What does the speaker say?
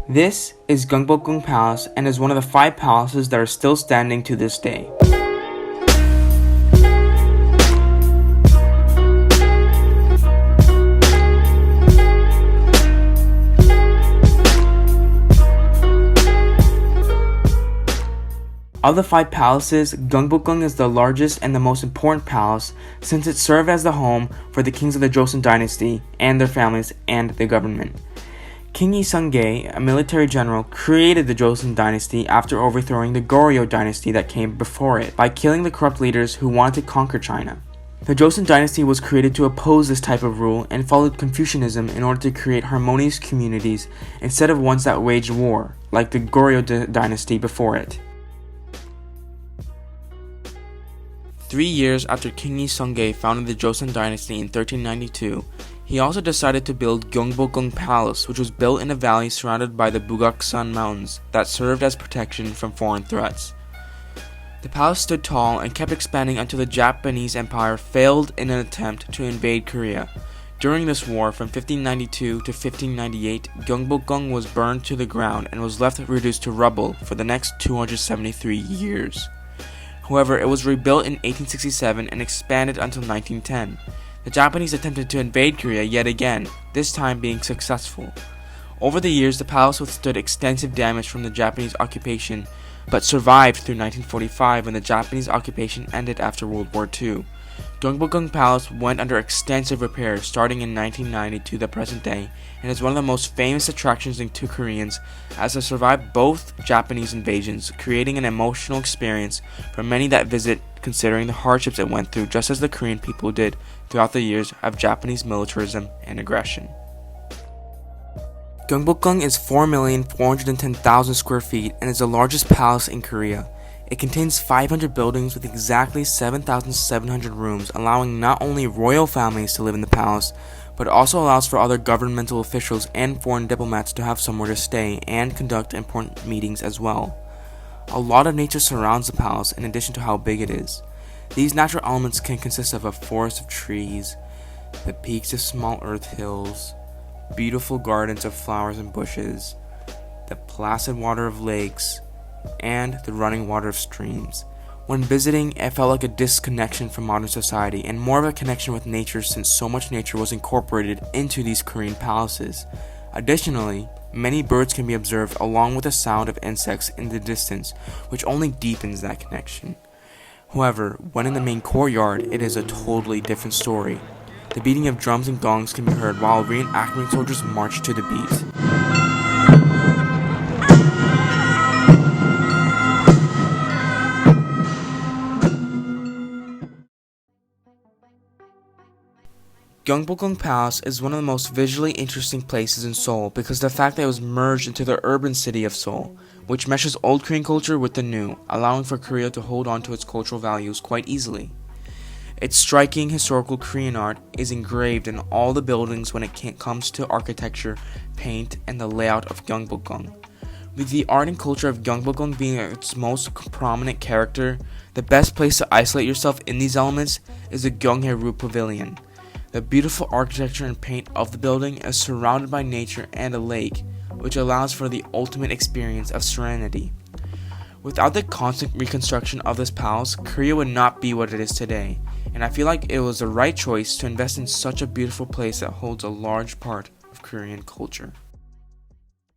This is Gyeongbokgung Palace and is one of the 5 palaces that are still standing to this day. Of the 5 palaces, Gyeongbokgung is the largest and the most important palace since it served as the home for the kings of the Joseon dynasty and their families and the government. King Lee, a military general, created the Joseon dynasty after overthrowing the Goryeo dynasty that came before it by killing the corrupt leaders who wanted to conquer China. The Joseon dynasty was created to oppose this type of rule and followed Confucianism in order to create harmonious communities instead of ones that waged war, like the Goryeo dynasty before it. 3 years after King Lee founded the Joseon dynasty in 1392, he also decided to build Gyeongbokgung Palace, which was built in a valley surrounded by the Bugaksan Mountains that served as protection from foreign threats. The palace stood tall and kept expanding until the Japanese Empire failed in an attempt to invade Korea. During this war from 1592 to 1598, Gyeongbokgung was burned to the ground and was left reduced to rubble for the next 273 years. However, it was rebuilt in 1867 and expanded until 1910. The Japanese attempted to invade Korea yet again, this time being successful. Over the years, the palace withstood extensive damage from the Japanese occupation, but survived through 1945 when the Japanese occupation ended after World War II. Gyeongbokgung Palace went under extensive repairs starting in 1990 to the present day, and is one of the most famous attractions to Koreans as it survived both Japanese invasions, creating an emotional experience for many that visit considering the hardships it went through just as the Korean people did throughout the years of Japanese militarism and aggression. Gyeongbokgung is 4,410,000 square feet and is the largest palace in Korea. It contains 500 buildings with exactly 7,700 rooms, allowing not only royal families to live in the palace, but also allows for other governmental officials and foreign diplomats to have somewhere to stay and conduct important meetings as well. A lot of nature surrounds the palace in addition to how big it is. These natural elements can consist of a forest of trees, the peaks of small earth hills, beautiful gardens of flowers and bushes, the placid water of lakes, and the running water of streams. When visiting, it felt like a disconnection from modern society and more of a connection with nature since so much nature was incorporated into these Korean palaces. Additionally, many birds can be observed along with the sound of insects in the distance, which only deepens that connection. However, when in the main courtyard, it is a totally different story. The beating of drums and gongs can be heard while reenactment soldiers march to the beat. Gyeongbokgung Palace is one of the most visually interesting places in Seoul because of the fact that it was merged into the urban city of Seoul, which meshes old Korean culture with the new, allowing for Korea to hold on to its cultural values quite easily. Its striking historical Korean art is engraved in all the buildings when it comes to architecture, paint, and the layout of Gyeongbokgung. With the art and culture of Gyeongbokgung being its most prominent character, the best place to isolate yourself in these elements is the Gyeonghae-ru Pavilion. The beautiful architecture and paint of the building is surrounded by nature and a lake, which allows for the ultimate experience of serenity. Without the constant reconstruction of this palace, Korea would not be what it is today, and I feel like it was the right choice to invest in such a beautiful place that holds a large part of Korean culture.